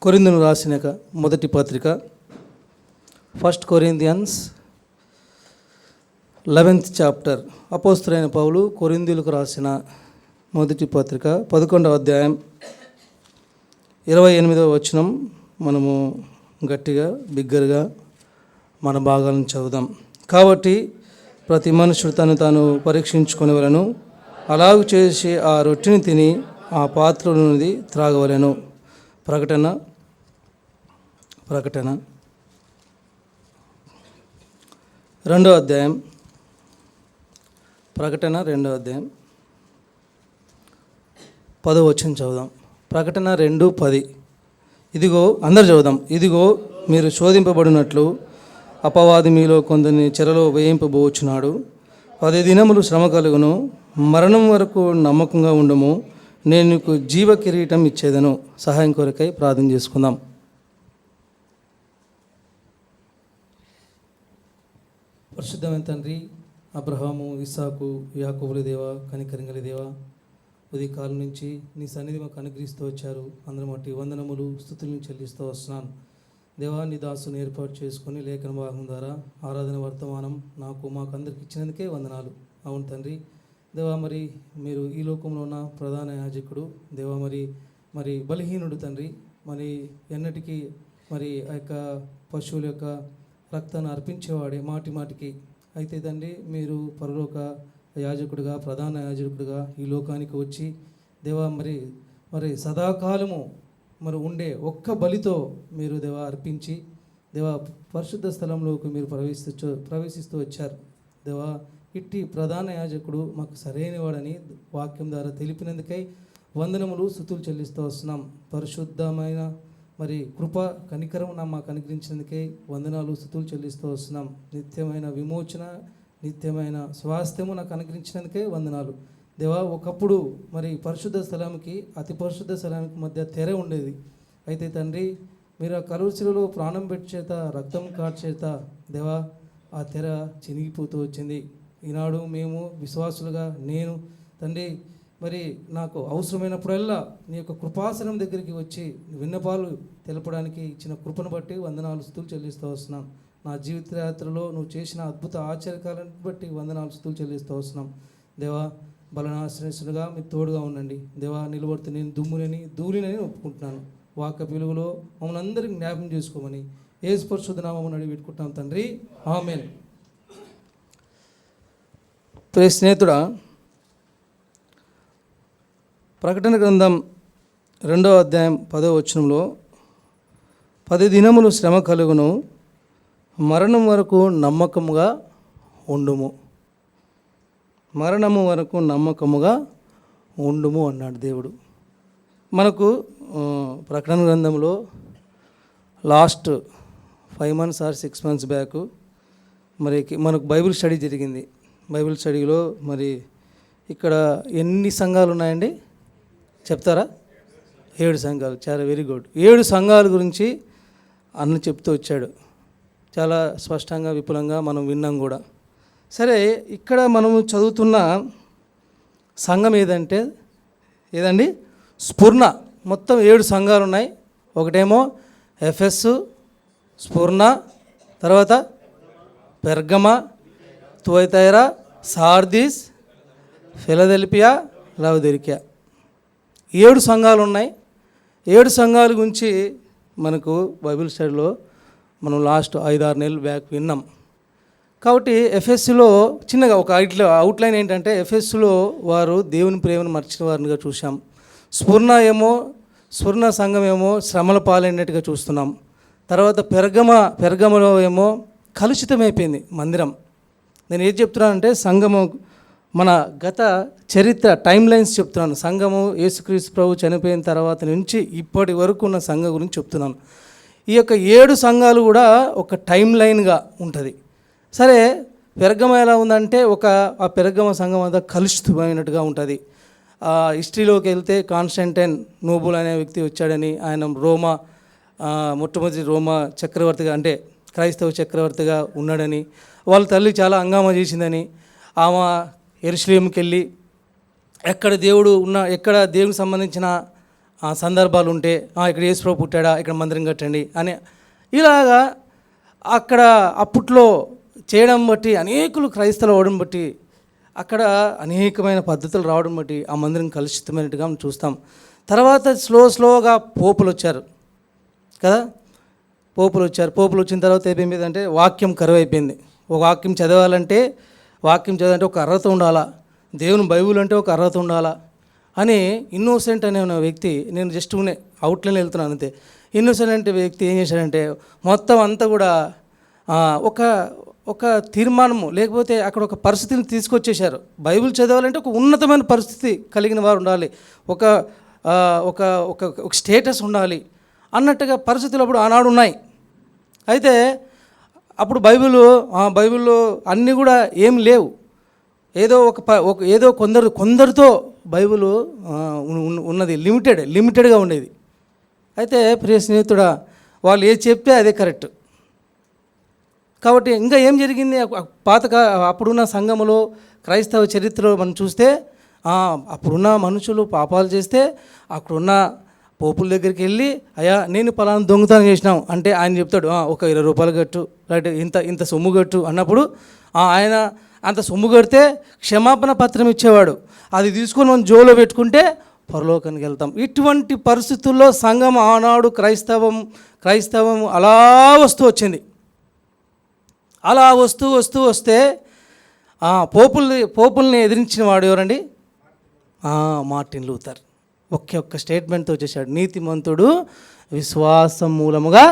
కొరింథీయులకు రాసిన మొదటి పత్రిక 1 Corinthians 11th చాప్టర్. అపోస్తలుడైన పౌలు కొరింథీయులకు రాసిన మొదటి పత్రిక 11వ అధ్యాయం 28వ వచనం మనము గట్టిగా బిగ్గరగా మన భాగాలను చదువుదాం. కాబట్టి ప్రతి మనుషుడు తను తాను పరీక్షించుకొనవలెను, అలాగు చేసి ఆ రొట్టెని తిని ఆ పాత్రలోనిది త్రాగవలెను. ప్రకటన 2వ అధ్యాయం. ప్రకటన 2వ అధ్యాయం 10వ వచనం చదువుదాం. ప్రకటన 2:10. ఇదిగో, అందరు చదువుదాం. ఇదిగో, మీరు శోధింపబడినట్లు అపవాది మీలో కొందరిని చెరలో వేయింపబోచున్నాడు. 10 దినములు శ్రమ కలుగును, మరణం వరకు నమ్మకంగా ఉండము, నేను నీకు జీవ కిరీటం ఇచ్చేదను. సహాయం కొరకై ప్రార్థన చేసుకుందాం. పరిశుద్ధమైన తండ్రి, అబ్రహాము, ఇస్సాకు, యాకోబుల దేవ, కనికరింగల దేవ, ఉదయకాలం నుంచి నీ సన్నిధి మాకు అనుగ్రహిస్తూ వచ్చారు. అందరం బట్టి వందనములు, స్తుతులను చెల్లిస్తూ వస్తున్నాను. దేవా, నీ దాసుని ఏర్పాటు చేసుకొని లేఖన భాగం ద్వారా ఆరాధన వర్తమానం మాకు అందరికి ఇచ్చినందుకే వందనాలు. అవును తండ్రి. దేవా, మరి మీరు ఈ లోకంలో ఉన్న ప్రధాన యాజకుడు. దేవా, మరి బలహీనుడు తండ్రి. మరి ఎన్నటికీ మరి ఆ యొక్క పశువుల యొక్క రక్తాన్ని అర్పించేవాడే మాటికి. అయితే తండ్రి, మీరు పరలోక యాజకుడిగా, ప్రధాన యాజకుడిగా ఈ లోకానికి వచ్చి దేవా మరి సదాకాలము ఉండే ఒక్క బలితో మీరు దేవా అర్పించి దేవా పరిశుద్ధ స్థలంలోకి మీరు ప్రవేశిస్తూ వచ్చారు. దేవా, ఇట్టి ప్రధాన యాజకుడు మాకు సరైనవాడని వాక్యం ద్వారా తెలిపినందుకై వందనములు, స్తుతులు చెల్లిస్తూ వస్తున్నాం. పరిశుద్ధమైన కృప, కనికరం మాకు అనుగ్రహించినందుకై వందనాలు, స్తుతులు చెల్లిస్తూ వస్తున్నాం. నిత్యమైన విమోచన, నిత్యమైన స్వాస్థ్యము నాకు అనుగ్రహించినందుకే వందనాలు. దేవా, ఒకప్పుడు పరిశుద్ధ స్థలానికి అతి పరిశుద్ధ స్థలానికి మధ్య తెర ఉండేది. అయితే తండ్రి, మీరు ఆ కలువరిలో ప్రాణం పెట్టి చేత, రక్తం కాటు చేత దేవా ఆ తెర చినిగిపోతూ వచ్చింది. ఈనాడు మేము విశ్వాసులుగా నేను తండ్రి నాకు అవసరమైనప్పుడల్లా నీ యొక్క కృపాసనం దగ్గరికి వచ్చి విన్నపాలు తెలపడానికి ఇచ్చిన కృపను బట్టి వందనాలు, స్తుతులు చెల్లిస్తూ వస్తున్నాం. నా జీవిత యాత్రలో నువ్వు చేసిన అద్భుత ఆశ్చర్యకాలను బట్టి వందనాలు, స్తుతులు చెల్లిస్తూ వస్తున్నాం. దేవా, బలనాశ్రయసులుగా మీరు తోడుగా ఉండండి. దేవా, నిలబడుతూ నేను ధూళినని ఒప్పుకుంటున్నాను. వాక్య పిలుగులో మమ్మల్ని అందరికీ జ్ఞాపకం చేసుకోమని యేసు పరిశుద్ధ నామమున అడిగి పెట్టుకుంటున్నాం తండ్రి, ఆమేన్. ప్రియ స్నేహితుడా, ప్రకటన గ్రంథం 2వ అధ్యాయం 10వ వచనంలో 10 దినములు శ్రమ కలుగును, మరణం వరకు నమ్మకముగా ఉండుము. మరణము వరకు నమ్మకముగా ఉండుము అన్నాడు దేవుడు. మనకు ప్రకటన గ్రంథంలో last 5 months or 6 months back మనకు బైబిల్ స్టడీ జరిగింది. బైబిల్ స్టడీలో ఇక్కడ ఎన్ని సంఘాలు ఉన్నాయండి చెప్తారా? 7 సంఘాలు. చాలా వెరీ గుడ్. 7 సంఘాల గురించి అన్న చెప్తూ వచ్చాడు. చాలా స్పష్టంగా, విపులంగా మనం విన్నాం కూడా. సరే, ఇక్కడ మనము చదువుతున్న సంఘం ఏదండి? స్ఫుర్ణ. మొత్తం 7 సంఘాలు ఉన్నాయి. ఒకటేమో ఎఫెస్సు, స్ఫుర్ణ, తర్వాత పెర్గమ, తుయతైరా, సార్దీస్, ఫిలదెల్ఫియా, లవొదికయ. 7 సంఘాలు ఉన్నాయి. 7 సంఘాల గురించి మనకు బైబిల్ స్టడీలో మనం లాస్ట్ 5-6 నెలలు బ్యాక్ విన్నాం. కాబట్టి ఎఫెస్సులో చిన్నగా ఒక అవుట్లైన్ ఏంటంటే, ఎఫెస్సులో వారు దేవుని ప్రేమను మర్చిన వారినిగా చూసాం. స్ఫుర్ణ సంఘం ఏమో శ్రమల పాలైనట్టుగా చూస్తున్నాం. తర్వాత పెర్గమలో ఏమో కలుషితమైపోయింది మందిరం. నేను ఏం చెప్తున్నానంటే, సంఘము మన గత చరిత్ర టైం లైన్స్ చెప్తున్నాను. సంఘము యేసుక్రీస్తు ప్రభు చనిపోయిన తర్వాత నుంచి ఇప్పటి వరకు ఉన్న సంఘం గురించి చెప్తున్నాను. ఈ యొక్క 7 సంఘాలు కూడా ఒక టైం లైన్గా ఉంటుంది. సరే, పెర్గమ ఎలా ఉందంటే ఆ పెర్గమ సంఘం అంతా కలుషితమైనట్టుగా ఉంటుంది. హిస్టరీలోకి వెళ్తే కాన్స్టంటైన్ నోబుల్ అనే వ్యక్తి వచ్చాడని, ఆయన మొట్టమొదటి రోమా చక్రవర్తిగా, అంటే క్రైస్తవ చక్రవర్తిగా ఉన్నాడని, వాళ్ళ తల్లి చాలా హంగామా చేసిందని, ఆమె యెరూషలేముకి వెళ్ళి ఎక్కడ దేవునికి సంబంధించిన సందర్భాలు ఉంటే ఇక్కడ యేసుప్రభు పుట్టాడా, ఇక్కడ మందిరం కట్టండి అని ఇలాగా అక్కడ అప్పట్లో చేయడం బట్టి అనేకులు క్రైస్తవులు అవడం బట్టి అక్కడ అనేకమైన పద్ధతులు రావడం బట్టి ఆ మందిరం కలుషితమైనట్టుగా మనం చూస్తాం. తర్వాత స్లోగా పోపులు వచ్చారు కదా, పోపులు వచ్చిన తర్వాత ఏమైందంటే వాక్యం కరువు అయిపోయింది. ఒక వాక్యం చదవాలంటే ఒక అర్హత ఉండాలా, దేవుని బైబిల్ అంటే ఒక అర్హత ఉండాలా అని ఇన్నోసెంట్ అనే ఉన్న వ్యక్తి, నేను జస్ట్ అవుట్లైన్ వెళ్తున్నాను అంతే, ఇన్నోసెంట్ వ్యక్తి ఏం చేశాడంటే మొత్తం అంతా కూడా ఒక తీర్మానము లేకపోతే అక్కడ ఒక పరిస్థితిని తీసుకొచ్చేశారు. బైబిల్ చదవాలంటే ఒక ఉన్నతమైన పరిస్థితి కలిగిన వారు ఉండాలి, ఒక ఒక ఒక స్టేటస్ ఉండాలి అన్నట్టుగా పరిస్థితులు అప్పుడు ఆనాడు ఉన్నాయి. అయితే అప్పుడు బైబిల్లో అన్నీ కూడా ఏం లేవు, ఏదో కొందరితో బైబిల్ ఉన్నది, లిమిటెడ్గా ఉండేది. అయితే ప్రియ స్నేహితుడా, వాళ్ళు ఏది చెప్తే అదే కరెక్ట్. కాబట్టి ఇంకా ఏం జరిగింది అప్పుడున్న సంఘములో క్రైస్తవ చరిత్రలో మనం చూస్తే అప్పుడున్న మనుషులు పాపాలు చేస్తే అక్కడున్న పోపుల దగ్గరికి వెళ్ళి, అయ్యా నేను పలానా దొంగతనం చేసినాం అంటే ఆయన చెప్తాడు, ఒక 20 రూపాయలు కట్టు, లేకపోతే ఇంత సొమ్ము కట్టు అన్నప్పుడు ఆయన అంత సొమ్ము కడితే క్షమాపణ పత్రం ఇచ్చేవాడు. అది తీసుకొని మనం జోలో పెట్టుకుంటే పరలోకానికి వెళ్తాం. ఇటువంటి పరిస్థితుల్లో సంఘం ఆనాడు క్రైస్తవం అలా వచ్చింది. అలా వస్తే పోపుల్ని ఎదిరించిన వాడు ఎవరండి? Martin Luther. ఒక్క స్టేట్మెంట్తో వచ్చేసాడు, నీతిమంతుడు విశ్వాసం మూలముగా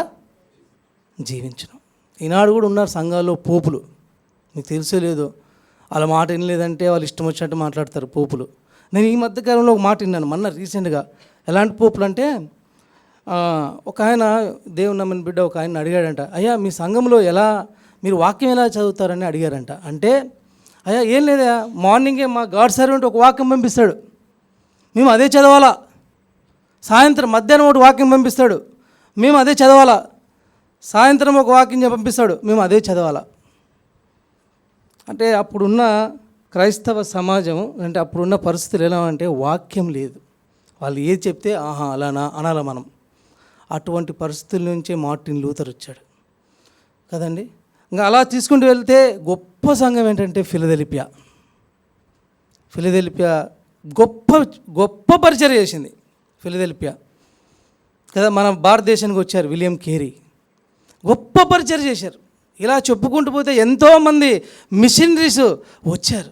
జీవించను. ఈనాడు కూడా ఉన్నారు సంఘాల్లో పోపులు, మీకు తెలుసో లేదో, వాళ్ళ మాట వినలేదంటే వాళ్ళు ఇష్టం వచ్చినట్టు మాట్లాడతారు పోపులు. నేను ఈ మధ్యకాలంలో ఒక మాట విన్నాను మొన్న రీసెంట్గా. ఎలాంటి పోపులు అంటే, ఒక ఆయన దేవుని నమ్మని బిడ్డ ఒక ఆయన అడిగాడంట, అయ్యా మీ సంఘంలో మీరు వాక్యం ఎలా చదువుతారని అడిగారంట. అంటే అయ్యా ఏం లేదా, మార్నింగే మా గాడ్ సర్వెంట్ ఒక వాక్యం పంపిస్తాడు, మేము అదే చదవాలా. సాయంత్రం మధ్యాహ్నం ఒకటి వాక్యం పంపిస్తాడు, మేము అదే చదవాలా. సాయంత్రం ఒక వాక్యం పంపిస్తాడు, మేము అదే చదవాలా. అంటే అప్పుడున్న క్రైస్తవ సమాజం అంటే అప్పుడున్న పరిస్థితులు ఎలా అంటే వాక్యం లేదు, వాళ్ళు ఏది చెప్తే అలానా అనాల మనం. అటువంటి పరిస్థితుల నుంచే మార్టిన్ లూథర్ వచ్చాడు కదండి. ఇంకా అలా తీసుకుంటూ వెళ్తే గొప్ప సంఘం ఏంటంటే ఫిలదెల్ఫియా గొప్ప పరిచయం చేసింది ఫిలదెల్ఫియా కదా. మన భారతదేశానికి వచ్చారు విలియం కేరీ, గొప్ప పరిచయం చేశారు. ఇలా చెప్పుకుంటూ పోతే ఎంతోమంది మిషనరీస్ వచ్చారు.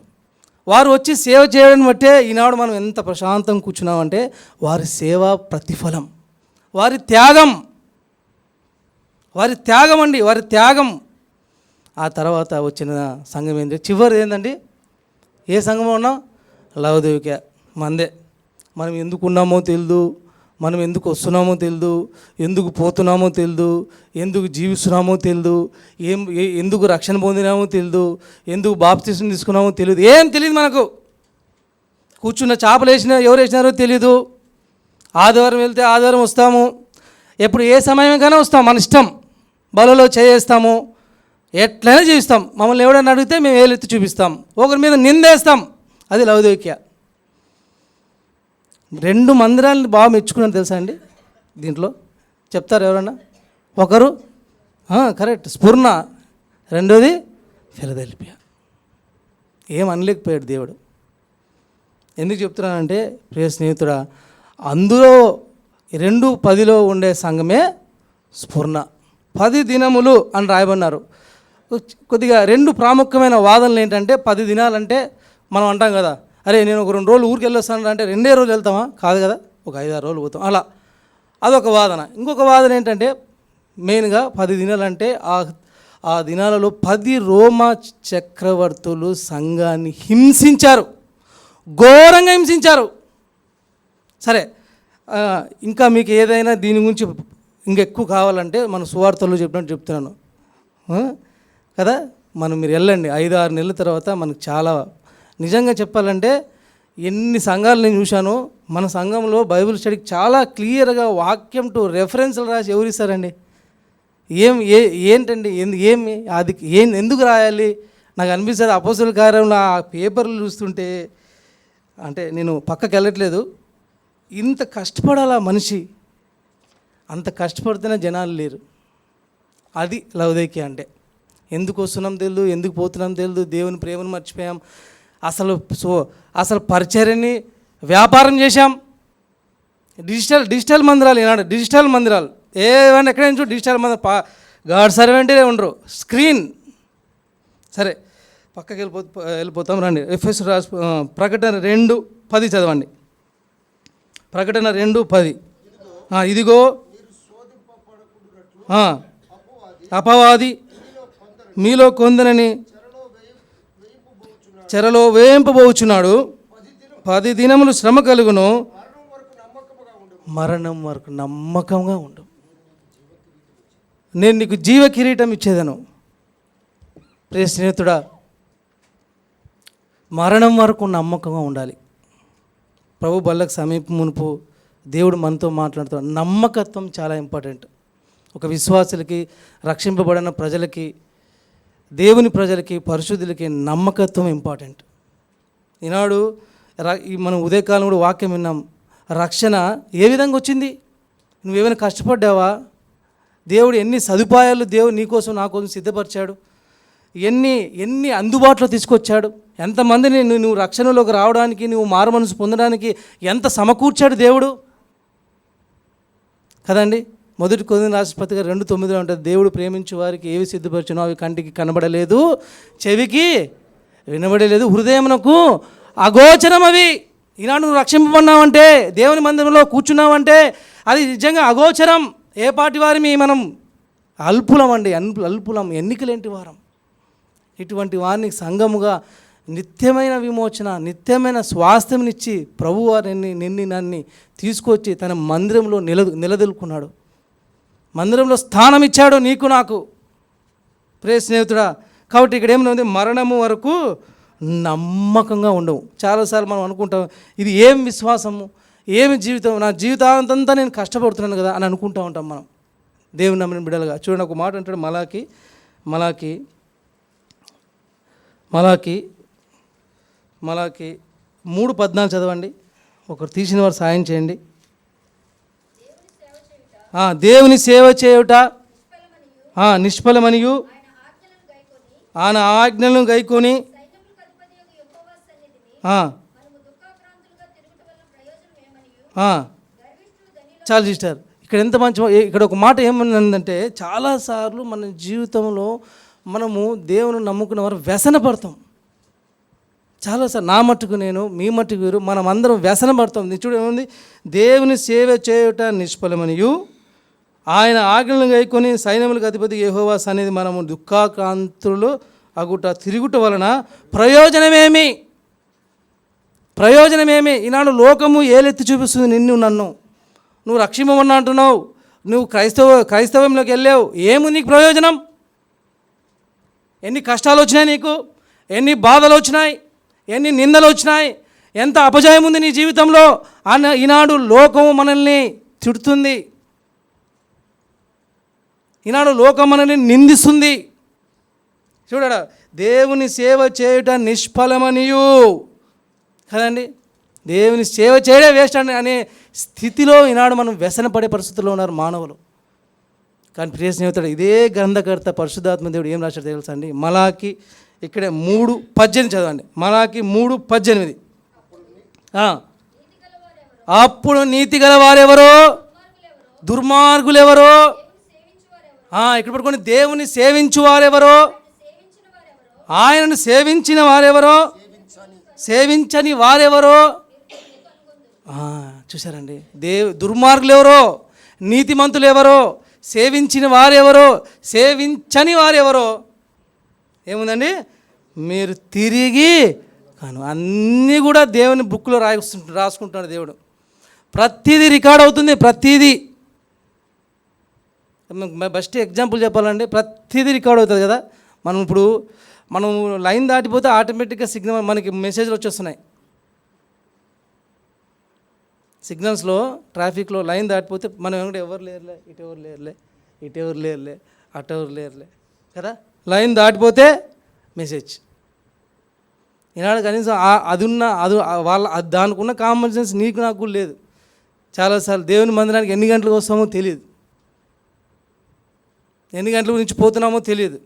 వారు వచ్చి సేవ చేయడం బట్టే ఈనాడు మనం ఎంత ప్రశాంతంగా కూర్చున్నామంటే వారి సేవ ప్రతిఫలం, వారి త్యాగం. ఆ తర్వాత వచ్చిన సంఘం ఏంటి, చివరి ఏంటండి, ఏ సంఘంలో ఉన్నాం? లవోదికయ మందే. మనం ఎందుకు ఉన్నామో తెలియదు, మనం ఎందుకు వస్తున్నామో తెలియదు, ఎందుకు పోతున్నామో తెలియదు, ఎందుకు జీవిస్తున్నామో తెలియదు, ఎందుకు రక్షణ పొందినామో తెలియదు, ఎందుకు బాప్తిసం తీసుకున్నామో తెలియదు, ఏం తెలియదు మనకు. కూర్చున్న చేపలు ఎవరు వేసినారో తెలియదు. ఆదివారం వెళ్తే ఆదివారం వస్తాము, ఎప్పుడు ఏ సమయంగానే వస్తాం, మన ఇష్టం. బలలో చేస్తాము, ఎట్లయినా జీవిస్తాం. మమ్మల్ని ఎవడైనా అడిగితే మేము ఏలెత్తి చూపిస్తాం, ఒకరి మీద నిందేస్తాం. అది లవోదికయ. 2 మందిరాలను బాగా మెచ్చుకున్నాను తెలుసా అండి. దీంట్లో చెప్తారు ఎవరన్నా? ఒకరు కరెక్ట్ స్ఫుర్ణ, రెండోది ఫిలదెల్ఫియా. ఏం అనలేకపోయాడు దేవుడు. ఎందుకు చెప్తున్నానంటే ప్రియ స్నేహితుడా, అందులో 2:10 ఉండే సంఘమే స్ఫుర్ణ. 10 దినములు అని రాయబడినారు. కొద్దిగా 2 ప్రాముఖ్యమైన వాదనలు ఏంటంటే, 10 దినాలంటే మనం అంటాం కదా, అరే నేను ఒక 2 రోజులు ఊరికి వెళ్ళొస్తాను అంటే 2 రోజులు వెళ్తామా? కాదు కదా, ఒక 5-6 రోజులు పోతాం అలా. అదొక వాదన. ఇంకొక వాదన ఏంటంటే, మెయిన్గా 10 దినాలంటే ఆ దినాలలో 10 రోమా చక్రవర్తులు సంఘాన్ని హింసించారు, ఘోరంగా హింసించారు. సరే, ఇంకా మీకు ఏదైనా దీని గురించి ఇంకెక్కువ కావాలంటే మన సువార్తల్లో చెప్పినట్టు చెప్తున్నాను కదా. మీరు వెళ్ళండి, 5-6 నెలల తర్వాత మనకు చాలా, నిజంగా చెప్పాలంటే ఎన్ని సంఘాలు నేను చూశాను. మన సంఘంలో బైబిల్ స్టడీకి చాలా క్లియర్గా వాక్యం టు రెఫరెన్స్లు రాసి ఎవరు ఇస్తారండి? ఏంటండి అది ఎందుకు రాయాలి? నాకు అనిపిస్తుంది అపోస్తలుల కార్యంలో ఆ పేపర్లు చూస్తుంటే, అంటే నేను పక్కకి వెళ్ళట్లేదు, ఇంత కష్టపడాలా మనిషి, అంత కష్టపడితేనే జనాలు లేరు. అది లవదీకి అంటే. ఎందుకు వస్తున్నాం తెలియదు, ఎందుకు పోతున్నాం తెలియదు, దేవుని ప్రేమను మర్చిపోయాం. అసలు పరిచర్యని వ్యాపారం చేశాం. డిజిటల్ మందిరాలు ఈనాడు, డిజిటల్ మందిరాలు ఏమన్నా ఎక్కడైనా చూడు డిజిటల్ మందిరం. గాడ్ సర్వెంటే ఉండరు, స్క్రీన్. సరే పక్కకి వెళ్ళిపోతాం రండి. ఎఫెసు ప్రకటన 2:10 చదవండి. ప్రకటన 2:10. ఇదిగో అపవాది మీలో కొందరని చెరలో వేయింపబోచున్నాడు. 10 దినములు శ్రమ కలుగును, మరణం వరకు నమ్మకంగా ఉండు. నేను నీకు జీవ కిరీటం ఇచ్చేదను. ప్రియ స్నేహితుడా, మరణం వరకు నమ్మకంగా ఉండాలి. ప్రభు బల్లకు సమీపం మునుపు దేవుడు మనతో మాట్లాడుతాడు. నమ్మకత్వం చాలా ఇంపార్టెంట్. ఒక విశ్వాసులకి, రక్షింపబడిన ప్రజలకి, దేవుని ప్రజలకి, పరిశుద్ధులకి నమ్మకత్వం ఇంపార్టెంట్. ఈనాడు మనం ఉదయకాలం కూడా వాక్యం విన్నాం. రక్షణ ఏ విధంగా వచ్చింది? నువ్వేమైనా కష్టపడ్డావా? దేవుడు ఎన్ని సదుపాయాలు దేవుడు నీకోసం నా కోసం సిద్ధపరిచాడు, ఎన్ని అందుబాటులో తీసుకొచ్చాడు, ఎంతమందిని నువ్వు రక్షణలోకి రావడానికి, నువ్వు మారుమనసు పొందడానికి ఎంత సమకూర్చాడు దేవుడు కదండి. మొదటి కొరింథీయుల రాసిన పత్రిక 2:9 ఉంటుంది, దేవుడు ప్రేమించే వారికి ఏవి సిద్ధపరిచినో అవి కంటికి కనబడలేదు, చెవికి వినబడలేదు, హృదయమునకు అగోచరం అవి. ఈనాడు నువ్వు రక్షింపబడినావంటే, దేవుని మందిరంలో కూర్చున్నావంటే అది నిజంగా అగోచరం. ఏ పాటి వారిని మనం అల్పులం అండి, అల్పులం, ఎన్నికలేంటి వారం. ఇటువంటి వారిని సంఘముగా నిత్యమైన విమోచన, నిత్యమైన స్వాస్థ్యంనిచ్చి ప్రభువారిని నిన్ను నన్ను తీసుకొచ్చి తన మందిరంలో నిలదొల్కున్నాడు. మందిరంలో స్థానం ఇచ్చాడు నీకు నాకు, ప్రియ స్నేహితుడా. కాబట్టి ఇక్కడ ఏమన్నా మరణము వరకు నమ్మకంగా ఉండవు. చాలాసార్లు మనం అనుకుంటాం, ఇది ఏం విశ్వాసము, ఏమి జీవితం, నా జీవితాంతంతా నేను కష్టపడుతున్నాను కదా అని అనుకుంటూ ఉంటాం మనం దేవుని నమ్మిన బిడ్డలుగా. చూడండి, ఒక మాట అంటాడు మలాకి 3:14 చదవండి. ఒకరు తీసిన వారు సాయం చేయండి. దేవుని సేవ చేయుట నిష్ఫలమనియు ఆయన ఆజ్ఞలను గైకొని చాలు సిస్టర్. ఇక్కడ ఎంత మంచి, ఇక్కడ ఒక మాట ఏమన్నదంటే, చాలాసార్లు మన జీవితంలో మనము దేవుని నమ్ముకున్న వారు వ్యసన పడతాం. చాలాసార్లు నా మట్టుకు నేను, మీ మట్టుకు వీరు, మనం అందరం వ్యసన పడతాం. చూడు ఏముంది, దేవుని సేవ చేయుట నిష్ఫలమనియు ఆయన ఆజ్ఞలను గైకొని సైన్యములకు అధిపతి యెహోవా సన్నిధి మనము దుఃఖాక్రాంతులు అగుట తిరుగుట వలన ప్రయోజనమేమి? ఈనాడు లోకము ఏలెత్తి చూపిస్తుంది నిన్ను నన్ను. నువ్వు రక్షింపమన్నా అంటున్నావు, నువ్వు క్రైస్తవంలోకి వెళ్ళావు, ఏమి నీకు ప్రయోజనం? ఎన్ని కష్టాలు వచ్చినాయి నీకు, ఎన్ని బాధలు వచ్చినాయి, ఎన్ని నిందలు వచ్చినాయి, ఎంత అపజయం ఉంది నీ జీవితంలో అన్న ఈనాడు లోకము మనల్ని తిడుతుంది, ఈనాడు లోకం మనల్ని నిందిస్తుంది. చూడడా, దేవుని సేవ చేయుట నిష్ఫలమనియు కదండి, దేవుని సేవ చేయడే వేస్ట్ అనే స్థితిలో ఈనాడు మనం వ్యసన పడే పరిస్థితుల్లో ఉన్నారు మానవులు. కానీ ప్రియ స్నేహితుడు, ఇదే గ్రంథకర్త పరిశుద్ధాత్మ దేవుడు ఏం రాశాడు తెలుసా అండి? మలాకి ఇక్కడ 3:18 చదవండి. మలాకి 3:18. అప్పుడు నీతి గల వారెవరో, దుర్మార్గులు ఎవరో, ఇక్కడ పట్టుకొని దేవుని సేవించు వారెవరో, ఆయనను సేవించిన వారెవరో, సేవించని వారెవరో. చూసారండి, దుర్మార్గులు ఎవరో, నీతిమంతులు ఎవరో, సేవించిన వారెవరో, సేవించని వారెవరో. ఏముందండి, మీరు తిరిగి అన్నీ కూడా దేవుని బుక్లో రాసుకుంటున్నాడు దేవుడు. ప్రతిదీ రికార్డ్ అవుతుంది, ప్రతిదీ. బెస్ట్ ఎగ్జాంపుల్ చెప్పాలండి, ప్రతిదీ రికార్డ్ అవుతుంది కదా. మనం లైన్ దాటిపోతే ఆటోమేటిక్గా సిగ్నల్ మనకి మెసేజ్లు వచ్చేస్తున్నాయి. సిగ్నల్స్లో ట్రాఫిక్లో లైన్ దాటిపోతే మనం ఏమంటే ఎవరు లేరులే, ఇటెవరు లేరులే, అటెవరు లేరులే కదా. లైన్ దాటిపోతే మెసేజ్. ఈనాడు కనీసం అది వాళ్ళ దానికి ఉన్న కామన్ సెన్స్ నీకు నాకు లేదు. చాలాసార్లు దేవుని మందిరానికి ఎన్ని గంటలకు వస్తామో తెలియదు, ఎన్ని గంటల నుంచి పోతున్నామో తెలియదు.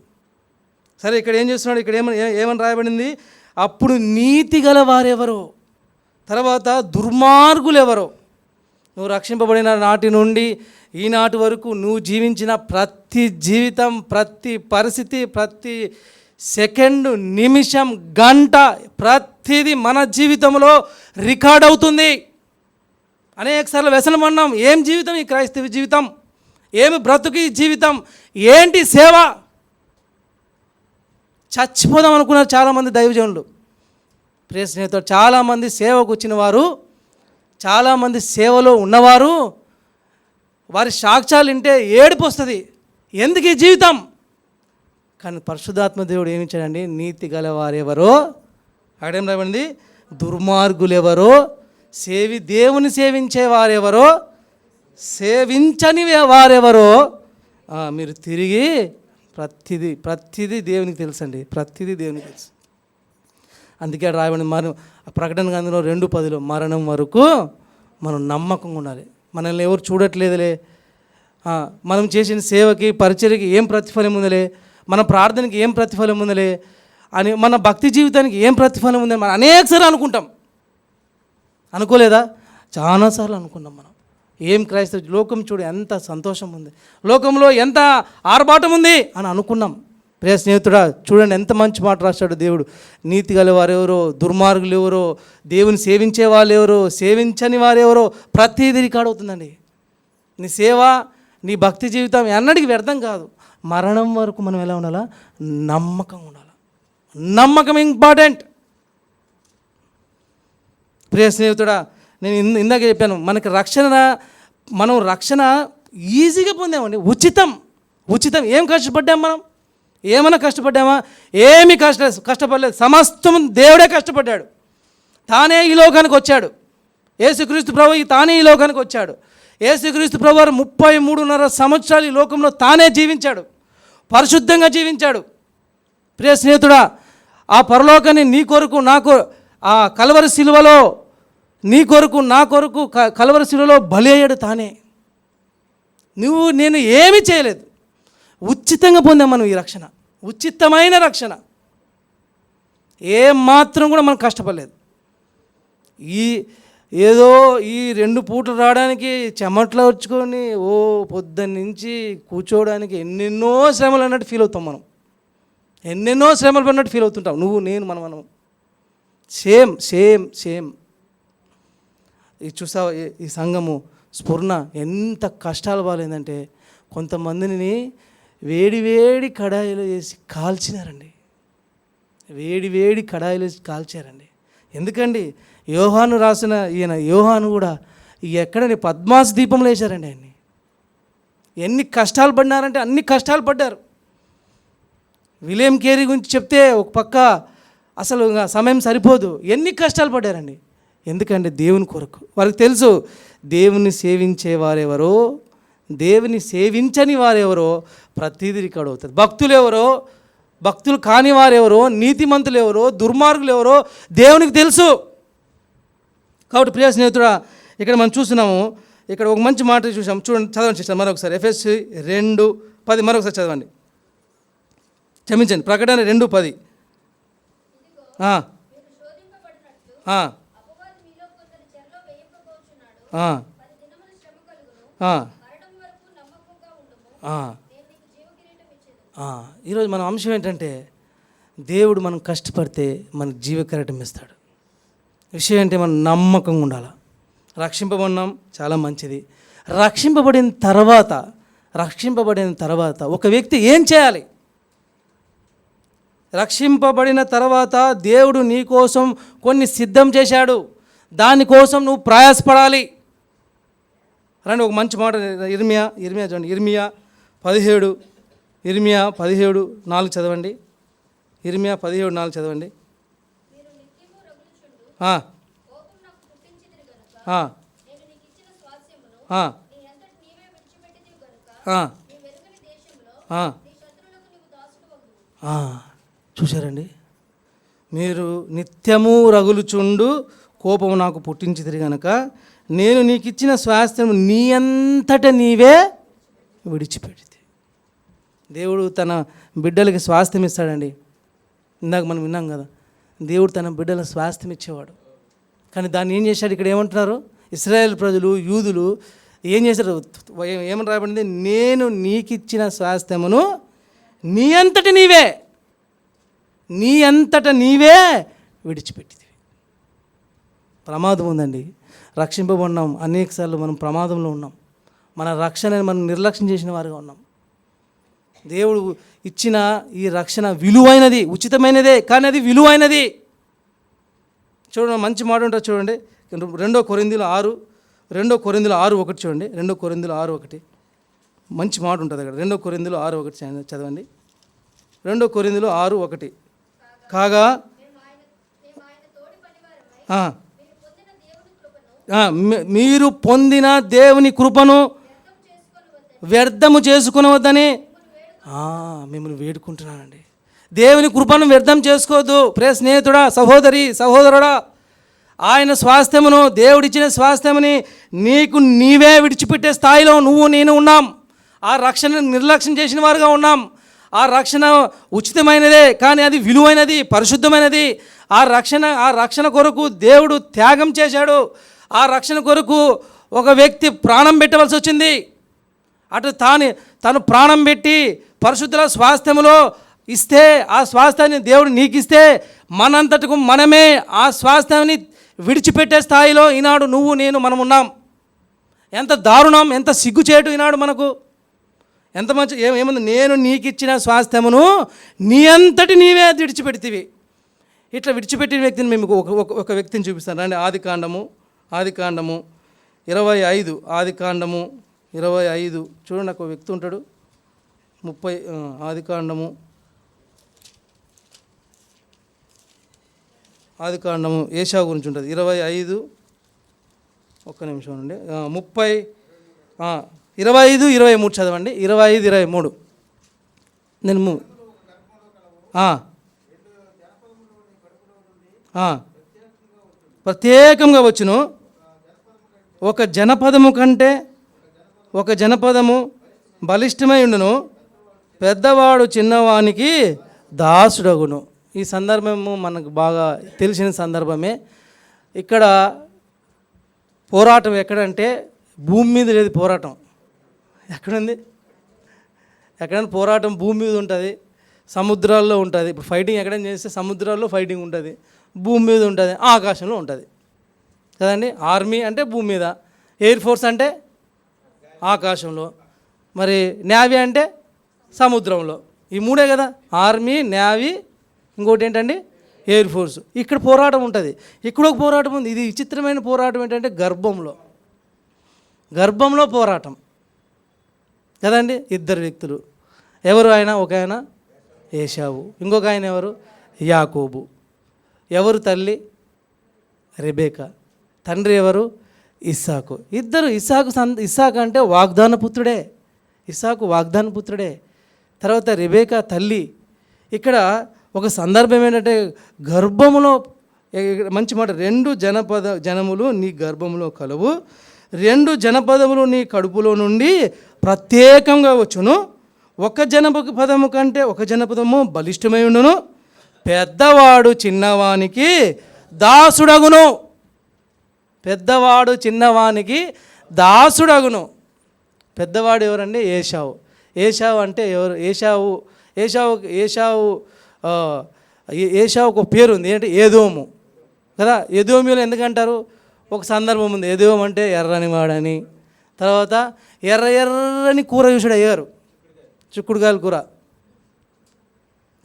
సరే, ఇక్కడ ఏం చేస్తున్నాడు, ఇక్కడ ఏమని రాయబడింది, అప్పుడు నీతి గల వారెవరో, తర్వాత దుర్మార్గులు ఎవరో. నువ్వు రక్షింపబడిన నాటి నుండి ఈనాటి వరకు నువ్వు జీవించిన ప్రతి జీవితం, ప్రతి పరిస్థితి, ప్రతి సెకండ్, నిమిషం, గంట, ప్రతిదీ మన జీవితంలో రికార్డ్ అవుతుంది. అనేకసార్లు వ్యసనం అన్నాం. ఏం జీవితం ఈ క్రైస్తవ జీవితం, ఏమి బ్రతుకు ఈ జీవితం, ఏంటి సేవ? చచ్చిపోదాం అనుకున్నారు చాలామంది దైవజనులు. ప్రియ స్నేహితుడు, చాలామంది సేవకు వచ్చిన వారు, చాలామంది సేవలో ఉన్నవారు, వారి సాక్ష్యాలు వింటే ఏడుపు వస్తుంది. ఎందుకు ఈ జీవితం? కానీ పరిశుద్ధాత్మ దేవుడు ఏమిచ్చాడండి, నీతి గలవారెవరో, అక్కడేం రాబడింది, దుర్మార్గులు ఎవరో, దేవుని సేవించే వారెవరో, సేవించని వారెవరో, మీరు తిరిగి ప్రతిదీ దేవునికి తెలుసండి, ప్రతిదీ దేవునికి తెలుసు. అందుకే రాయబడింది, మనం ప్రకటన గ్రంథంలో 2:10 మరణం వరకు మనం నమ్మకంగా ఉండాలి. మనల్ని ఎవరు చూడట్లేదులే, మనం చేసిన సేవకి పరిచర్యకి ఏం ప్రతిఫలం ఉందలే, మన ప్రార్థనకి ఏం ప్రతిఫలం ఉందలే అని, మన భక్తి జీవితానికి ఏం ప్రతిఫలం ఉందని మనం అనేకసార్లు అనుకుంటాం. అనుకోలేదా? చాలాసార్లు అనుకున్నాం మనం. ఏం క్రైస్తవ లోకం చూడు ఎంత సంతోషం ఉంది, లోకంలో ఎంత ఆర్భాటం ఉంది అని అనుకున్నాం. ప్రియ స్నేహితుడా, చూడండి ఎంత మంచి మాట రాశాడు దేవుడు. నీతి గల వారెవరో, దుర్మార్గులు ఎవరో, దేవుని సేవించే వాళ్ళు ఎవరో, సేవించని వారెవరో, ప్రతిదీ రికార్డ్ అవుతుందండి. నీ సేవ, నీ భక్తి జీవితం ఎన్నటికీ వ్యర్థం కాదు. మరణం వరకు మనం ఎలా ఉండాలా? నమ్మకంగా ఉండాలి. నమ్మకం ఇంపార్టెంట్. ప్రియ స్నేహితుడా, నేను ఇందాక చెప్పాను, మనకి మనం రక్షణ ఈజీగా పొందామండి. ఉచితం. ఏం కష్టపడ్డాం మనం? ఏమైనా కష్టపడ్డామా? ఏమీ కష్టపడలేదు. సమస్తం దేవుడే కష్టపడ్డాడు. తానే ఈ లోకానికి వచ్చాడు. యేసుక్రీస్తు ప్రభు తానే ఈ లోకానికి వచ్చాడు. యేసుక్రీస్తు ప్రభు 33.5 సంవత్సరాలు ఈ లోకంలో తానే జీవించాడు, పరిశుద్ధంగా జీవించాడు. ప్రియ స్నేహితుడా, ఆ పరలోకాన్ని నీ కొరకు, నాకు ఆ కల్వరి శిలువలో, నీ కొరకు నా కొరకు కల్వరి శిలువలో బలి అయ్యాడు తానే. నేను ఏమీ చేయలేదు, ఉచితంగా పొందాం మనం ఈ రక్షణ, ఉచితమైన రక్షణ. ఏమాత్రం కూడా మనం కష్టపడలేదు. ఏదో ఈ 2 పూటలు రావడానికి చెమట్లు వచ్చుకొని పొద్దున్న నుంచి కూర్చోవడానికి ఎన్నెన్నో శ్రమలు అన్నట్టు ఫీల్ అవుతాం మనం. ఎన్నెన్నో శ్రమలు పడినట్టు ఫీల్ అవుతుంటాం. నువ్వు, నేను, మనం సేమ్. ఇది చూసావా, ఈ సంఘము స్ఫురణ ఎంత కష్టాలు బాగాలేదంటే, కొంతమందిని వేడి కడాయిలో వేసి కాల్చినారండి. వేడి కడాయిలో వేసి కాల్చారండి. ఎందుకండి? యోహాను రాసిన యోహాను కూడా ఎక్కడని పద్మాసు దీపంలో వేశారండి ఆయన్ని. ఎన్ని కష్టాలు పడినారంటే అన్ని కష్టాలు పడ్డారు. విలియం కేరీ గురించి చెప్తే ఒక పక్క అసలు సమయం సరిపోదు. ఎన్ని కష్టాలు పడ్డారండి. ఎందుకంటే దేవుని కొరకు. వారికి తెలుసు దేవుని సేవించే వారెవరో, దేవుని సేవించని వారెవరో ప్రతిదీ రికార్డ్ అవుతుంది. భక్తులు ఎవరో, భక్తులు కాని వారెవరో, నీతిమంతులు ఎవరో, దుర్మార్గులు ఎవరో దేవునికి తెలుసు. కాబట్టి ప్రియ స్నేహితుడా, ఇక్కడ మనం చూస్తున్నాము, ఇక్కడ ఒక మంచి మాట చూసాం. చూడండి, చదవండి సిస్టర్ మరొకసారి. ఎఫెసీ 2:10 మరొకసారి చదవండి. క్షమించండి, ప్రకటన 2:10. ఈరోజు మన అంశం ఏంటంటే, దేవుడు మనం కష్టపడితే మన జీవకిరీటం ఇస్తాడు. విషయం ఏంటి? మనం నమ్మకంగా ఉండాలి. రక్షింపబడినాం, చాలా మంచిది. రక్షింపబడిన తర్వాత ఒక వ్యక్తి ఏం చేయాలి? రక్షింపబడిన తర్వాత దేవుడు నీ కోసం కొన్ని సిద్ధం చేశాడు. దానికోసం నువ్వు ప్రయాసపడాలి. రండి, ఒక మంచి మాట ఇర్మియా చూడండి. ఇర్మియా 17:4 చదవండి. ఇర్మియా 17:4 చదవండి. చూశారండి, మీరు నిత్యము రగులుచుండు కోపము నాకు పుట్టించితిరి గనక నేను నీకు ఇచ్చిన స్వాస్థ్యం నీ అంతట నీవే విడిచిపెడితే. దేవుడు తన బిడ్డలకి స్వాస్థ్యం ఇస్తాడండి. ఇందాక మనం విన్నాం కదా, దేవుడు తన బిడ్డలకు స్వాస్థ్యం ఇచ్చేవాడు. కానీ దాన్ని ఏం చేశాడు? ఇక్కడ ఏమంటున్నారు? ఇశ్రాయేల్ ప్రజలు, యూదులు ఏం చేశారు? ఏమని రాబడింది? నేను నీకు ఇచ్చిన స్వాస్థ్యమును నీ అంతట నీవే విడిచిపెట్టింది. ప్రమాదం ఉందండి. రక్షింపబడినాం, అనేకసార్లు మనం ప్రమాదంలో ఉన్నాం. మన రక్షణని మనం నిర్లక్ష్యం చేసిన వారుగా ఉన్నాం. దేవుడు ఇచ్చిన ఈ రక్షణ విలువైనది, ఉచితమైనదే, కానీ అది విలువైనది. చూడండి, మంచి మాట ఉంటుంది చూడండి. 2 కొరింథీయులు 6:1 చూడండి. 2 కొరింథీయులు 6:1 మంచి మాట ఉంటుంది అక్కడ. 2 కొరింథీయులు 6:1 చదవండి. 2 కొరింథీయులు 6:1 కాగా మీరు పొందిన దేవుని కృపను వ్యర్థము చేసుకునవద్దని మిమ్మల్ని వేడుకుంటున్నానండి. దేవుని కృపను వ్యర్థం చేసుకోవద్దు. ప్రియ స్నేహితుడా, సహోదరుడా, ఆయన స్వాస్థ్యమును, దేవుడిచ్చిన స్వాస్థ్యముని నీకు నీవే విడిచిపెట్టే స్థాయిలో నువ్వు నేను ఉన్నాం. ఆ రక్షణను నిర్లక్ష్యం చేసిన వారుగా ఉన్నాం. ఆ రక్షణ ఉచితమైనదే, కానీ అది విలువైనది, పరిశుద్ధమైనది. ఆ రక్షణ కొరకు దేవుడు త్యాగం చేశాడు. ఆ రక్షణ కొరకు ఒక వ్యక్తి ప్రాణం పెట్టవలసి వచ్చింది. అటు తను ప్రాణం పెట్టి పరిశుద్ధుల స్వాస్థ్యములో ఇస్తే, ఆ స్వాస్థ్యాన్ని దేవుడు నీకు ఇస్తే, మనంతటకు మనమే ఆ స్వాస్థ్యాన్ని విడిచిపెట్టే స్థాయిలో ఈనాడు నువ్వు నేను మనం ఉన్నాం. ఎంత దారుణం, ఎంత సిగ్గుచేటు ఈనాడు మనకు. ఎంత మంచి ఏముంది? నేను నీకు ఇచ్చిన స్వాస్థ్యమును నీ అంతటి నీవే విడిచిపెడితివి. ఇట్లా విడిచిపెట్టిన వ్యక్తిని మేము ఒక వ్యక్తిని చూపిస్తాను రండి. ఆదికాండము 25. ఆదికాండము 25 చూడండి. నాకు ఒక వ్యక్తి ఉంటాడు. 30 ఆదికాండము ఏషావు గురించి ఉంటుంది. 25 ఒక్క నిమిషం అండి. 25-23 చదవండి. 25-23 నేను ప్రత్యేకంగా వచ్చును. ఒక జనపదము బలిష్టమై ఉండును, పెద్దవాడు చిన్నవానికి దాసుడగును. ఈ సందర్భము మనకు బాగా తెలిసిన సందర్భమే. ఇక్కడ పోరాటం ఎక్కడంటే భూమి మీద లేదు. పోరాటం ఎక్కడుంది? ఎక్కడైనా పోరాటం భూమి మీద ఉంటుంది, సముద్రాల్లో ఉంటుంది. ఇప్పుడు ఫైటింగ్ ఎక్కడైనా చేస్తే సముద్రాల్లో ఫైటింగ్ ఉంటుంది, భూమి మీద ఉంటుంది, ఆకాశంలో ఉంటుంది కదండి. ఆర్మీ అంటే భూమి మీద, ఎయిర్ ఫోర్స్ అంటే ఆకాశంలో, మరి నేవీ అంటే సముద్రంలో. ఈ మూడే కదా, ఆర్మీ, నేవీ, ఇంకోటి ఏంటండి ఎయిర్ ఫోర్స్. ఇక్కడ పోరాటం ఉంటుంది. ఇక్కడ ఒక పోరాటం ఉంది. ఇది విచిత్రమైన పోరాటం ఏంటంటే గర్భంలో పోరాటం కదండి. 2 వ్యక్తులు. ఎవరు ఆయన? ఒక ఆయన ఏశావు, ఇంకొక ఆయన ఎవరు? యాకోబు. ఎవరు తల్లి? రెబేకా. తండ్రి ఎవరు? ఇస్సాకు. ఇద్దరు. ఇస్సాకు అంటే వాగ్దాన పుత్రుడే. ఇస్సాకు వాగ్దాన పుత్రుడే. తర్వాత రెబేకా తల్లి. ఇక్కడ ఒక సందర్భం ఏంటంటే గర్భములో, మంచి మాట, 2 జనములు నీ గర్భములో కలువు, 2 జనపదములు నీ కడుపులో నుండి ప్రత్యేకంగా వచ్చును. ఒక జనపదము కంటే ఒక జనపదము బలిష్టమై ఉండును, పెద్దవాడు చిన్నవానికి దాసుడగును. పెద్దవాడు చిన్నవానికి దాసుడగును. పెద్దవాడు ఎవరండి? ఏశావు. ఏశావు అంటే ఎవరు? ఏశావుకు ఒక పేరు ఉంది. ఏంటి? ఏదోము కదా. ఏదోమీలు ఎందుకంటారు? ఒక సందర్భం ఉంది. ఏదోము అంటే ఎర్రని వాడని. తర్వాత ఎర్రని కూర చూసాడు అయ్యారు, చిక్కుడుకాయల కూర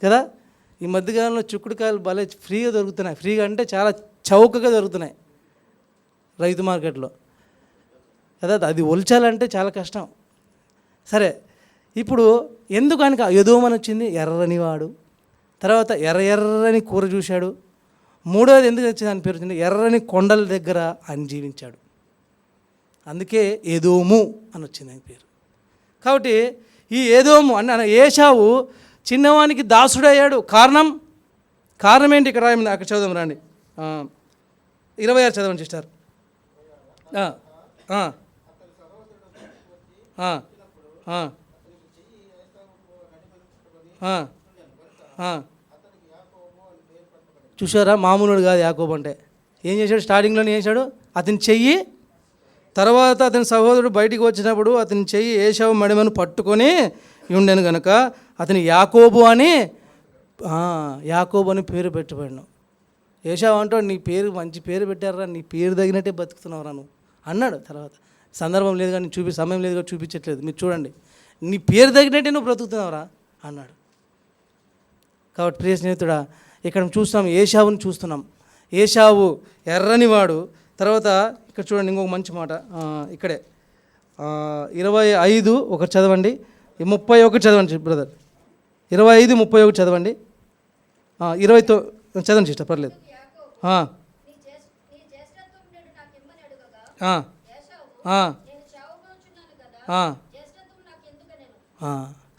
కదా. ఈ మధ్యకాలంలో చిక్కుడుకాయలు భలే ఫ్రీగా దొరుకుతున్నాయి. ఫ్రీగా అంటే చాలా చౌకగా దొరుకుతున్నాయి రైతు మార్కెట్లో కదా. అది ఒల్చాలంటే చాలా కష్టం. సరే, ఇప్పుడు ఎందుకు ఆయనకు ఎదోమని వచ్చింది? ఎర్రని వాడు. తర్వాత ఎర్రని కూర చూశాడు. మూడవది ఎందుకు వచ్చింది అని పేరు వచ్చింది? ఎర్రని కొండల దగ్గర ఆయన జీవించాడు. అందుకే ఏదోము అని వచ్చింది ఆయన పేరు. కాబట్టి ఈ ఏదోము అన్న ఏశావు చిన్నవానికి దాసుడయ్యాడు. కారణం ఏంటి? ఇక్కడ అక్కడ చదువుదాం రండి. 26 చదవండి సిస్టర్. ఆ, ఆ, ఆ, ఆ, ఆ, ఆ. చూసారా, మామూలుడు కాదు యాకోబు అంటే. ఏం చేశాడు? స్టార్టింగ్లోనే ఏం చేశాడు? అతని చెయ్యి, తర్వాత అతని సహోదరుడు బయటికి వచ్చినప్పుడు అతని చెయ్యి ఏశావు మడిమను పట్టుకొని ఉండెను గనుక అతని యాకోబు అని యాకోబు అని పేరు పెట్టబడినావు. ఏశావు అంటాడు, నీ పేరు మంచి పేరు పెట్టారా, నీ పేరు తగినట్టే బతుకుతున్నావురా నువ్వు అన్నాడు. తర్వాత సందర్భం లేదు కానీ సమయం లేదు కానీ చూపించట్లేదు, మీరు చూడండి. నీ పేరు తగినట్టే నువ్వు బ్రతుకుతున్నావురా అన్నాడు. కాబట్టి ప్రియ స్నేహితుడా, ఇక్కడ చూస్తున్నాం ఏశావుని చూస్తున్నాం. ఏశావు ఎర్రనివాడు. తర్వాత ఇక్కడ చూడండి ఇంకొక మంచి మాట, ఇక్కడే 25 ఒకటి చదవండి, 31 చదవండి బ్రదర్. 25, 31 చదవండి. 29 చదవండి సిస్టర్, పర్లేదు.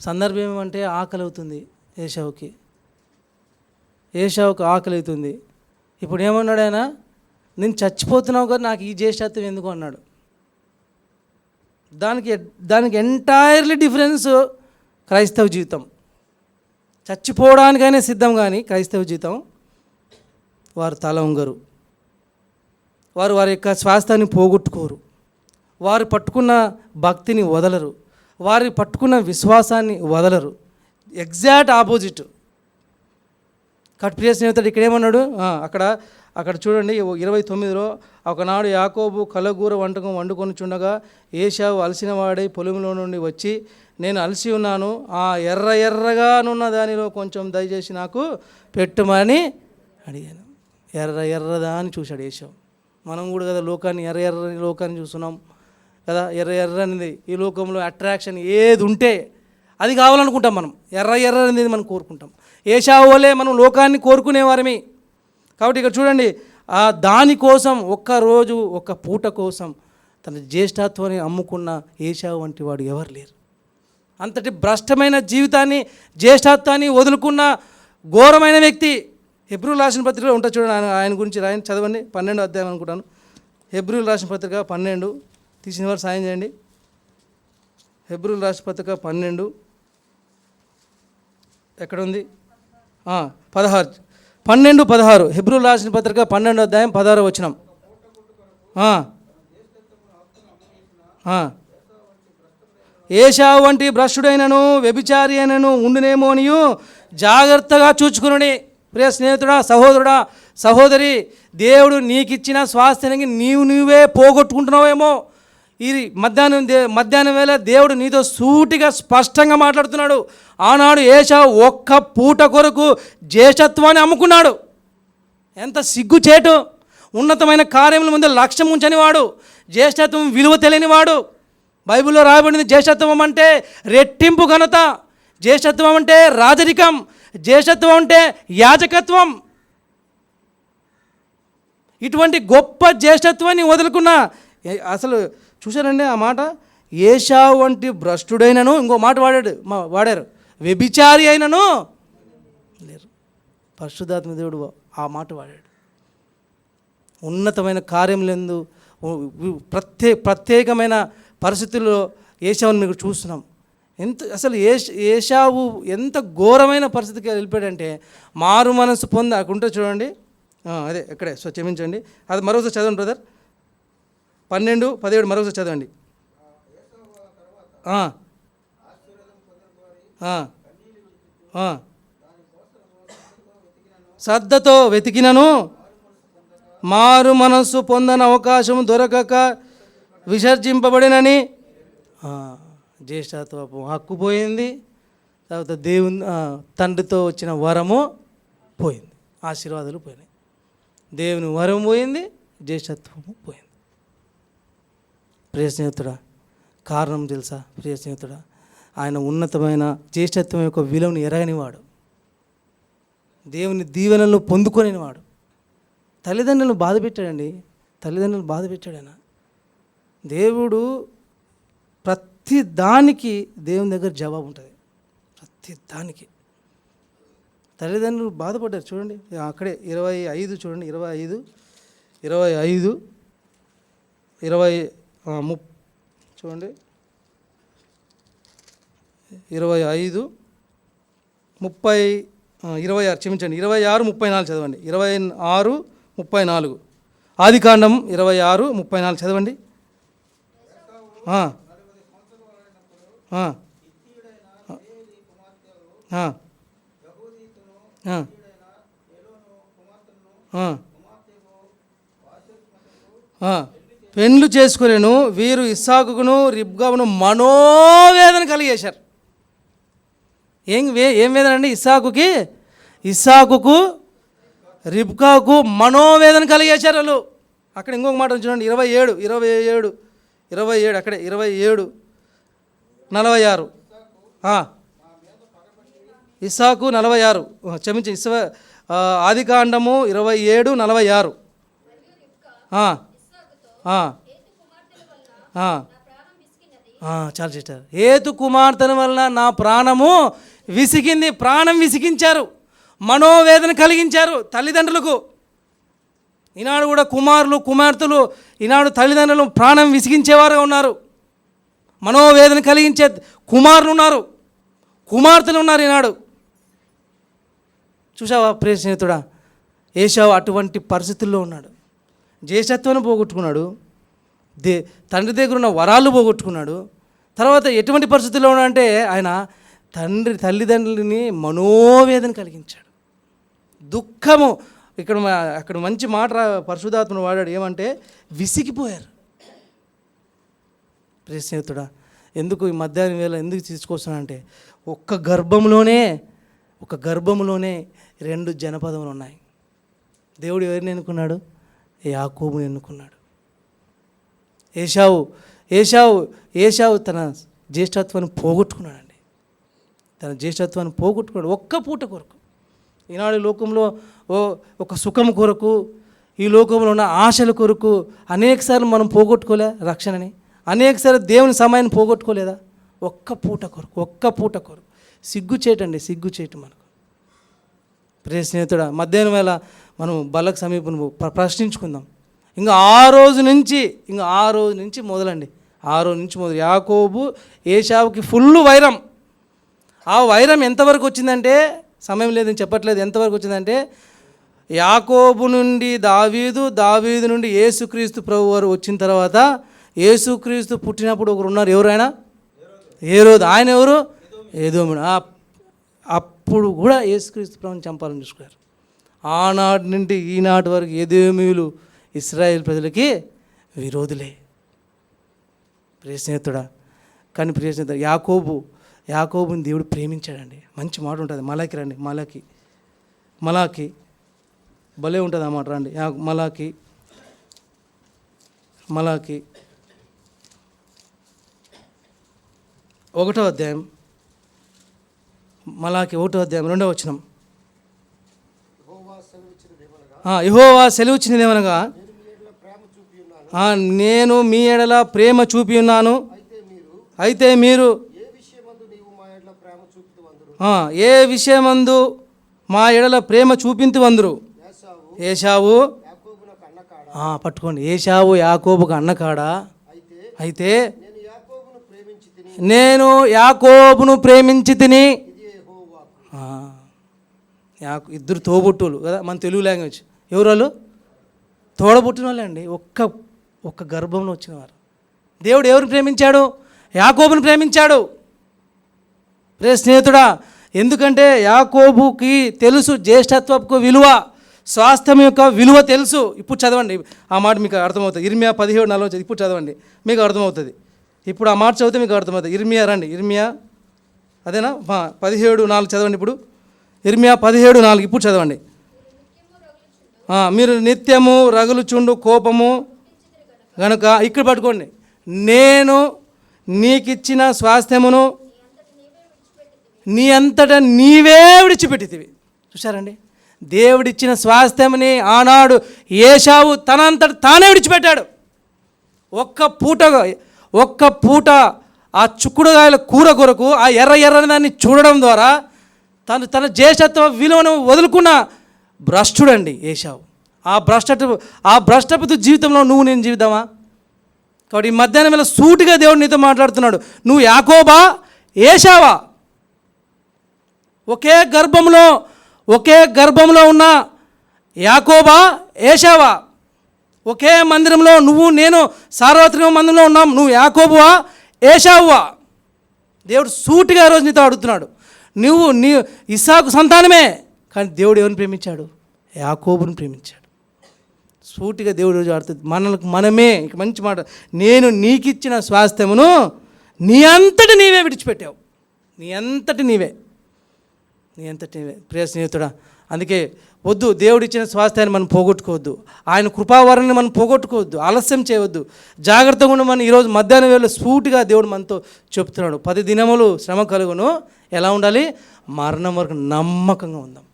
సందర్భం ఏమంటే ఆకలి అవుతుంది ఏశావుకి ఆకలి అవుతుంది. ఇప్పుడు ఏమన్నాడు ఆయన? నేను చచ్చిపోతున్నావు కదా, నాకు ఈ జ్యేష్ఠత్వం ఎందుకు అన్నాడు. దానికి ఎంటైర్లీ డిఫరెన్స్ క్రైస్తవ జీవితం. చచ్చిపోవడానికైనా సిద్ధం, కానీ క్రైస్తవ జీవితం వారు తల వంగరు, వారి యొక్క స్వాస్థ్యాన్ని పోగొట్టుకోరు, వారు పట్టుకున్న భక్తిని వదలరు, వారి పట్టుకున్న విశ్వాసాన్ని వదలరు. Exact opposite. కాబట్టి ప్రియ స్నేహితుడు ఇక్కడ ఏమన్నాడు? అక్కడ చూడండి 29లో, ఒకనాడు యాకోబు కలగూర వంటకం వండుకొని చుండగా ఏశావు అలసిన వాడై పొలంలో నుండి వచ్చి, నేను అలసి ఉన్నాను, ఆ ఎర్రగానున్న దానిలో కొంచెం దయచేసి నాకు పెట్టుమని అడిగాను. ఎర్రదా అని చూశాడు ఏశావు. మనం కూడా కదా లోకాన్ని ఎర్రని లోకాన్ని చూస్తున్నాం కదా. ఎర్రనిది ఈ లోకంలో అట్రాక్షన్ ఏది ఉంటే అది కావాలనుకుంటాం మనం. ఎర్రనిది మనం కోరుకుంటాం. ఏశావు వలే మనం లోకాన్ని కోరుకునేవారమే. కాబట్టి ఇక్కడ చూడండి, దానికోసం ఒక్కరోజు ఒక్క పూట కోసం తన జ్యేష్ఠత్వాన్ని అమ్ముకున్న ఏశావు వంటి వాడు ఎవరు లేరు. అంతటి భ్రష్టమైన జీవితాన్ని, జ్యేష్ఠత్వాన్ని వదులుకున్న ఘోరమైన వ్యక్తి. హెబ్రీయులకు రాసిన పత్రికలో ఉంటుంది చూడండి, ఆయన గురించి చదవండి. 12వ అధ్యాయం అనుకుంటాను. హెబ్రీయులకు రాసిన పత్రిక 12, తీసిన వారు సాయం చేయండి. హెబ్రీయులకు రాసిన పత్రిక 12 ఎక్కడుంది? 12:16. హెబ్రీయులకు రాసిన పత్రిక 12వ అధ్యాయం 16వ వచనం. ఏశావు వంటి భ్రష్టుడైనను వ్యభిచారి అయినను ఉండునేమో అనియు జాగ్రత్తగా చూచుకునుడి. ప్రియ స్నేహితుడా, సహోదరుడా, సహోదరి, దేవుడు నీకిచ్చిన స్వాస్థ్యానికి నువ్వే పోగొట్టుకుంటున్నావేమో. ఈ మధ్యాహ్నం వేళ దేవుడు నీతో సూటిగా స్పష్టంగా మాట్లాడుతున్నాడు. ఆనాడు ఏశావు ఒక్క పూట కొరకు జ్యేష్ఠత్వాన్ని అమ్ముకున్నాడు. ఎంత సిగ్గుచేటు! ఉన్నతమైన కార్యముల ముందు లక్ష్యం ఉంచని వాడు, జ్యేష్ఠత్వం విలువ తెలియనివాడు. బైబిల్లో రాయబడింది, జ్యేష్ఠత్వం అంటే రెట్టింపు ఘనత, జ్యేష్ఠత్వం అంటే రాజరికం, జ్యేష్ఠత్వం అంటే యాజకత్వం. ఇటువంటి గొప్ప జ్యేష్ఠత్వాన్ని వదులుకున్న, అసలు చూశారండి ఆ మాట, ఏశావు వంటి భ్రష్టుడైనను, ఇంకో మాట వాడారు, వ్యభిచారి అయినను లేరు. పరిశుద్ధాత్మ దేవుడు ఆ మాట వాడాడు. ఉన్నతమైన కార్యములందు ప్రత్యేకమైన పరిస్థితుల్లో ఏశావుని మీకు చూస్తున్నాం. అసలు ఏశావు ఎంత ఘోరమైన పరిస్థితికి వెళ్ళిపోయాడంటే, మారు మనసు అకుంటే చూడండి, అదే ఇక్కడే. క్షమించండి, అది మరొకసారి చదవండి బ్రదర్. 12:17 మరొకసారి చదవండి. శ్రద్ధతో వెతికినను మారు మనస్సు పొందని అవకాశం దొరకక విసర్జింపబడినని. జ్యేష్ఠత్వపు హక్కు పోయింది, తర్వాత దేవుని తండ్రితో వచ్చిన వరము పోయింది, ఆశీర్వాదాలు పోయినాయి. దేవుని వరం పోయింది, జ్యేష్ఠత్వము పోయింది. ప్రియ స్నేహితుడా, కారణం తెలుసా? ప్రియ స్నేహితుడా, ఆయన ఉన్నతమైన జ్యేష్ఠత్వం యొక్క విలువను ఎరగనివాడు, దేవుని దీవెనలను పొందుకొనివాడు. తల్లిదండ్రులను బాధ పెట్టాడండి, తల్లిదండ్రులను బాధ పెట్టాడు ఆయన. దేవుడు ప్రతి దానికి దేవుని దగ్గర జవాబు ఉంటుంది, ప్రతి దానికి. తల్లిదండ్రులు బాధపడ్డారు చూడండి, అక్కడే 25 చూడండి, 25 చూడండి 25, 30, 26 క్షమించండి 26, 34 చదవండి. 26, 34 ఆదికాండం 26, 34 చదవండి. పెండ్లు చేసుకునేను వీరు ఇస్సాకును రిబ్కాకును మనోవేదన కలిగేశారు. ఏం వేదన అండి? ఇస్సాకుకు రిబ్కాకు మనోవేదన కలిగేశారు వాళ్ళు. అక్కడ ఇంకొక మాట చూడండి 27 అక్కడే 27, 46 ఇస్సాకు 46 క్షమించి ఆదికాండము 27, 46 చాలా చేస్తారు. హేతు కుమార్తెల వలన నా ప్రాణము విసిగింది. ప్రాణం విసిగించారు, మనోవేదన కలిగించారు తల్లిదండ్రులకు. ఈనాడు కూడా కుమారులు కుమార్తెలు ఈనాడు తల్లిదండ్రులు ప్రాణం విసిగించేవారుగా ఉన్నారు. మనోవేదన కలిగించే కుమారులు ఉన్నారు, కుమార్తెలు ఉన్నారు ఈనాడు. చూసావా ప్రియ స్నేహితుడా, ఏశావు అటువంటి పరిస్థితుల్లో ఉన్నాడు. జ్యేష్ఠత్వాన్ని పోగొట్టుకున్నాడు, తండ్రి దగ్గర ఉన్న వరాలు పోగొట్టుకున్నాడు. తర్వాత ఎటువంటి పరిస్థితుల్లో ఉన్నాడంటే ఆయన తల్లిదండ్రులని మనోవేదన కలిగించాడు, దుఃఖము. అక్కడ మంచి మాట పరిశుద్ధాత్మను వాడాడు, ఏమంటే విసిగిపోయారు. ప్రియ స్నేహితుడా, ఎందుకు ఈ మధ్యాహ్నం వేళ ఎందుకు తీసుకొస్తున్నానంటే ఒక్క గర్భంలోనే 2 జనపదములు ఉన్నాయి. దేవుడు ఎవరిని ఎన్నుకున్నాడు? యాకోబుని ఎన్నుకున్నాడు. ఏశావు తన జ్యేష్ఠత్వాన్ని పోగొట్టుకున్నాడండి. ఒక్క పూట కొరకు. ఈనాడు లోకంలో ఒక సుఖం కొరకు, ఈ లోకంలో ఉన్న ఆశల కొరకు అనేకసార్లు మనం పోగొట్టుకోలే రక్షణని. అనేకసార్లు దేవుని సమయాన్ని పోగొట్టుకోలేదా? ఒక్క పూట కొరకు సిగ్గుచేయటం మనకు. ప్రియ స్నేహితుడా, మధ్యాహ్నం వేళ మనం బలకు సమీపం ప్రశ్నించుకుందాం. ఇంకా ఆ రోజు నుంచి మొదలండి. యాకోబు ఏశావుకి ఫుల్ వైరం. ఆ వైరం ఎంతవరకు వచ్చిందంటే, సమయం లేదని చెప్పట్లేదు, ఎంతవరకు వచ్చిందంటే యాకోబు నుండి దావీదు నుండి యేసుక్రీస్తు ప్రభు వారు వచ్చిన తర్వాత, యేసుక్రీస్తు పుట్టినప్పుడు ఒకరు ఉన్నారు. ఎవరైనా హేరోదు. ఆయన ఎవరు? ఏదోముడు. అప్పుడు కూడా యేసుక్రీస్తు ప్రభుని చంపాలని చూసుకున్నారు. ఆనాటి నుండి ఈనాటి వరకు ఎదోమీయులు ఇశ్రాయేల్ ప్రజలకి విరోధులే. ప్రియ స్నేహితుడా, కానీ ప్రియ స్నేహితుడు యాకోబుని దేవుడు ప్రేమించాడండి. మంచి మాట ఉంటుంది. మలాకి భలే ఉంటుంది ఆ మాట. రండి మలాకి 1వ అధ్యాయం, మలాకి 1వ అధ్యాయం 2వ వచనం. యెహోవా సెలవిచ్చినదేమనగా, నేను మీ ఎడల ప్రేమ చూపి ఉన్నాను, అయితే మీరు ఏ విషయమందు మా ఎడల ప్రేమ చూపింతు వందరు. ఏశావు పట్టుకోండి, ఏశావు యాకోబుకు అన్నకాడా. అయితే నేను యాకోబును ప్రేమించి తిని. ఇద్దరు తోబుట్టులు కదా మన తెలుగు లాంగ్వేజ్. ఎవరు వాళ్ళు? తోడబుట్టిన వాళ్ళే అండి. ఒక్క గర్భంలో వచ్చినవారు. దేవుడు ఎవరిని ప్రేమించాడు? యాకోబుని ప్రేమించాడు. ప్రియ స్నేహితుడా, ఎందుకంటే యాకోబుకి తెలుసు జ్యేష్ఠత్వపు విలువ, స్వాస్థ్యం యొక్క విలువ తెలుసు. ఇప్పుడు చదవండి ఆ మాట, మీకు అర్థమవుతుంది. ఇర్మియా 17:4 ఇప్పుడు చదవండి, మీకు అర్థమవుతుంది. ఇప్పుడు ఆ మాట చదివితే మీకు అర్థమవుతుంది. ఇర్మియా అదేనా? 17:4 చదవండి. ఇప్పుడు ఇర్మియా 17:4 ఇప్పుడు చదవండి. మీరు నిత్యము రగులుచుండు కోపము గనుక, ఇక్కడ పట్టుకోండి, నేను నీకిచ్చిన స్వాస్థ్యమును నీ అంతటా నీవే విడిచిపెట్టితివి. చూశారండి, దేవుడిచ్చిన స్వాస్థ్యముని ఆనాడు ఏశావు తనంతట తానే విడిచిపెట్టాడు. ఒక్క పూట ఆ చుక్కుడుగాయల కూర కొరకు ఆ ఎర్రని దాన్ని చూడడం ద్వారా తన జ్యేష్ఠత్వ విలువను వదులుకున్న భ్రష్టుడండి ఏశావు. ఆ భ్రష్టపు జీవితంలో నువ్వు నేను జీవిద్దామా? కాబట్టి ఈ మధ్యాహ్నం వేళ సూటిగా దేవుడు నీతో మాట్లాడుతున్నాడు. నువ్వు యాకోబా, ఏశావా? ఒకే గర్భంలో ఉన్న యాకోబా, ఏశావా? ఒకే మందిరంలో నువ్వు నేను సార్వత్రిక మందిరంలో ఉన్నాం. నువ్వు యాకోబువా, ఏశావువా? దేవుడు సూటిగా ఈరోజు నీతో అడుగుతున్నాడు. నీ ఇస్సాకు సంతానమే, కానీ దేవుడు ఎవరిని ప్రేమించాడు? యాకోబుని ప్రేమించాడు. సూటిగా దేవుడు రోజు ఆడుతుంది మనమే. ఇక మంచి మాట, నేను నీకిచ్చిన స్వాస్థ్యమును నీ అంతటి నీవే విడిచిపెట్టావు. నీ అంతటి నీవే. ప్రియ స్నేహితుడా, అందుకే వద్దు, దేవుడు ఇచ్చిన స్వాస్థ్యాన్ని మనం పోగొట్టుకోవద్దు. ఆయన కృపావరాన్ని మనం పోగొట్టుకోవద్దు, ఆలస్యం చేయవద్దు. జాగ్రత్తగా ఉండి మనం ఈరోజు మధ్యాహ్నం వేళ సూటిగా దేవుడు మనతో చెప్తున్నాడు. 10 దినములు శ్రమ కలుగును. ఎలా ఉండాలి? మరణం వరకు నమ్మకంగా ఉందాం.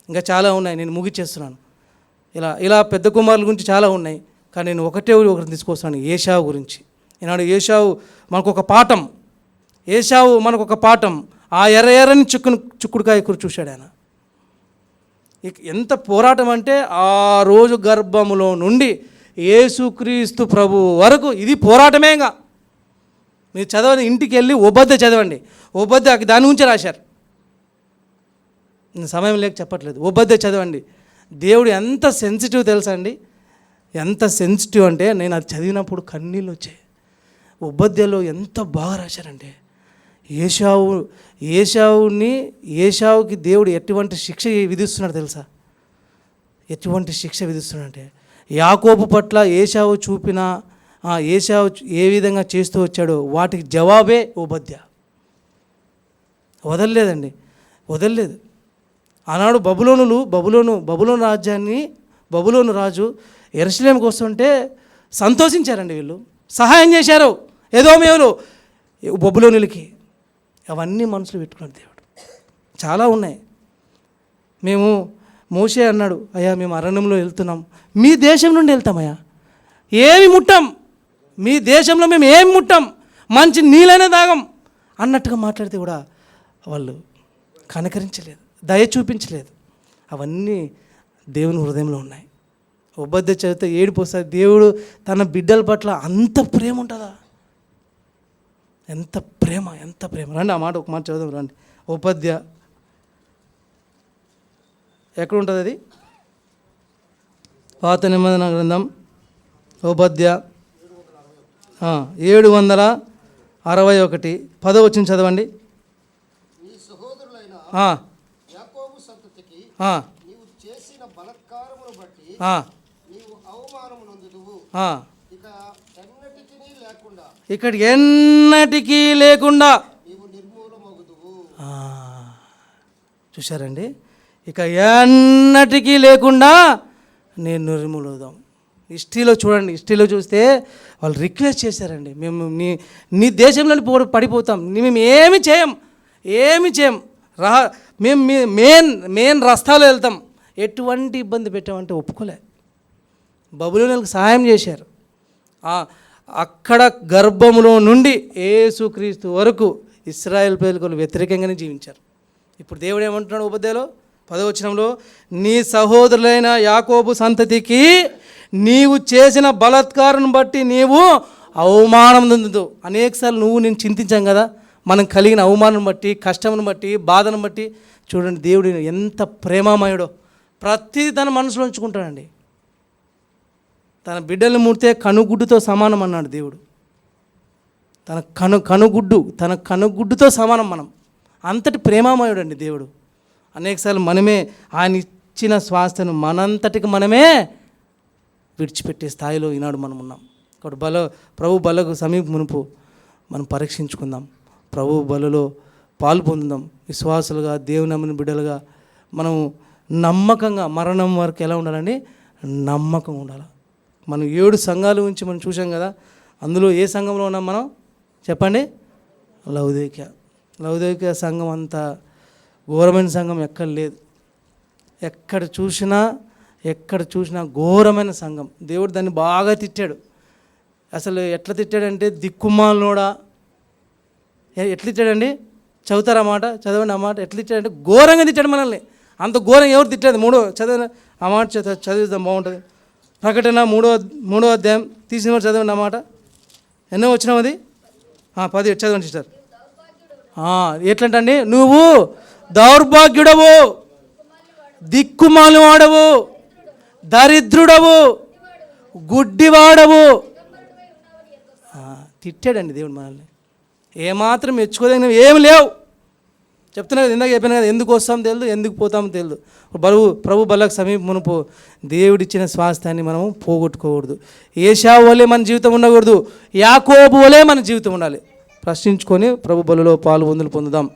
ఇంకా చాలా ఉన్నాయి, నేను ముగిచేస్తున్నాను. ఇలా పెద్ద కుమారుల గురించి చాలా ఉన్నాయి, కానీ నేను ఒకరిని తీసుకొస్తాను. ఏశావు గురించి. ఈనాడు ఏశావు మనకొక పాఠం. ఆ ఎర్రని చిక్కుడుకాయ చూశాడు ఆయన. ఎంత పోరాటం అంటే ఆ రోజు గర్భములో నుండి యేసుక్రీస్తు ప్రభు వరకు ఇది పోరాటమేగా. మీరు చదవండి, ఇంటికి వెళ్ళి ఉపద్య చదవండి. ఉపద్య దాని గురించి రాశారు. సమయం లేక చెప్పట్లేదు. ఉపద్య చదవండి. దేవుడు ఎంత సెన్సిటివ్ తెలుసా అండి? ఎంత సెన్సిటివ్ అంటే నేను అది చదివినప్పుడు కన్నీళ్ళు వచ్చాయి. ఉపద్యలో ఎంత బాగా రాశారంటే ఏశావుకి దేవుడు ఎటువంటి శిక్ష విధిస్తున్నాడు తెలుసా? ఎటువంటి శిక్ష విధిస్తున్నాడంటే యాకోబు పట్ల ఏశావు ఏ విధంగా చేస్తూ వచ్చాడో వాటికి జవాబే ఉపద్య. వదలలేదు. ఆనాడు బబులోను రాజు యెరూషలేముకు వస్తుంటే సంతోషించారండి. వీళ్ళు సహాయం చేశారు ఎదోమీయులు బబులోనులకి. అవన్నీ మనసులో పెట్టుకున్నాడు దేవుడు. చాలా ఉన్నాయి. మోషే అన్నాడు, అయ్యా మేము అరణ్యంలో వెళ్తున్నాం, మీ దేశం నుండి వెళ్తామయ్యా, ఏమి ముట్టాం, మీ దేశంలో మేము ఏమి ముట్టాం, మంచి నీళ్ళైనా తాగం అన్నట్టుగా మాట్లాడితే కూడా వాళ్ళు కనకరించలేదు, దయ చూపించలేదు. అవన్నీ దేవుని హృదయంలో ఉన్నాయి. ఉపద్య చదివితే ఏడుపు వస్తుంది. దేవుడు తన బిడ్డల పట్ల అంత ప్రేమ ఉంటుందా? ఎంత ప్రేమ. రండి ఒక మాట చదువుదాం రండి. ఉపద్య ఎక్కడ ఉంటుంది? అది పాత నిబంధన గ్రంథం ఉపద్య 761 10వ వచనం చదవండి. ఇక్కడ ఎన్నటికీ లేకుండా చూశారండి. ఇక ఎన్నటికీ లేకుండా నేను నిర్మూలవుదాం. హిస్టరీలో చూడండి. హిస్టరీలో చూస్తే వాళ్ళు రిక్వెస్ట్ చేశారండి, మేము నీ దేశంలో పడిపోతాం, మేము ఏమి చేయం, మేము మెయిన్ రస్తాలో వెళ్తాం. ఎటువంటి ఇబ్బంది పెట్టామంటే ఒప్పుకోలే. బబులోనులకు సహాయం చేశారు. అక్కడ గర్భములో నుండి యేసుక్రీస్తు వరకు ఇశ్రాయేల్ ప్రజలకు వ్యతిరేకంగానే జీవించారు. ఇప్పుడు దేవుడు ఏమంటున్నాడు ఉపదేలో 10వ వచనంలో, నీ సహోదరులైన యాకోబు సంతతికి నీవు చేసిన బలాత్కారం బట్టి నీవు అవమానం పొందుదు. అనేకసార్లు నేను చింతించాం కదా, మనం కలిగిన అవమానం బట్టి, కష్టమును బట్టి, బాధను బట్టి. చూడండి దేవుడు ఎంత ప్రేమామయుడో. ప్రతిదీ తన మనసులో ఉంచుకుంటాడండి. తన బిడ్డలను ముడితే కనుగుడ్డుతో సమానం అన్నాడు దేవుడు. తన కనుగుడ్డుతో సమానం మనం. అంతటి ప్రేమామయుడు అండి దేవుడు. అనేకసార్లు మనమే ఆయన ఇచ్చిన స్వాస్థ్యను మనంతటికి మనమే విడిచిపెట్టే స్థాయిలో ఈనాడు మనం ఉన్నాం. కాబట్టి ప్రభు బలకు సమీప మునుపు మనం పరీక్షించుకుందాం. ప్రభు బలలో పాలు పొందుదాం. విశ్వాసులుగా, దేవుని నమ్మిన బిడ్డలుగా మనం నమ్మకంగా మరణం వరకు ఎలా ఉండాలండి? నమ్మకం ఉండాలి. మనం 7 సంఘాల గురించి మనం చూసాం కదా. అందులో ఏ సంఘంలో ఉన్నాం మనం చెప్పండి? లౌదోకియ సంఘం అంత ఘోరమైన సంఘం ఎక్కడ లేదు. ఎక్కడ చూసినా ఘోరమైన సంఘం. దేవుడు దాన్ని బాగా తిట్టాడు. అసలు ఎట్లా తిట్టాడంటే, దిక్కుమాలనోడా, ఎట్లా తిట్టాడండి? చదువుతారా మాట? చదవండి ఆ మాట. ఎట్లా తిట్టాడంటే ఘోరంగా తిట్టాడు మనల్ని. అంత ఘోరంగా ఎవరు తిట్టాడు? చదవండి ఆ మాట, చదివిద్దాం బాగుంటుంది. ప్రకటన 3వ అధ్యాయం తీసిన వారు చదవండి ఆ మాట. ఎన్నో వచ్చినావు అది 10 చదవండి సిస్టర్. ఎట్లంటండి, నువ్వు దౌర్భాగ్యుడవు, దిక్కుమాలు వాడవు, దరిద్రుడవు, గుడ్డివాడవు. తిట్టాడండి దేవుడు మనల్ని. ఏమాత్రం మెచ్చుకోదగినవి ఏమి లేవు. చెప్తున్నా కదా, ఇందాక చెప్పాను కదా, ఎందుకు వస్తాం తెలియదు, ఎందుకు పోతామో తెలియదు. ప్రభు బలకు సమీపమును దేవుడిచ్చిన స్వాస్థ్యాన్ని మనము పోగొట్టుకోకూడదు. ఏశావు వలె మన జీవితం ఉండకూడదు, యాకోబు వలె మన జీవితం ఉండాలి. ప్రశ్నించుకొని ప్రభు బలలో పాలు పొందుదాం.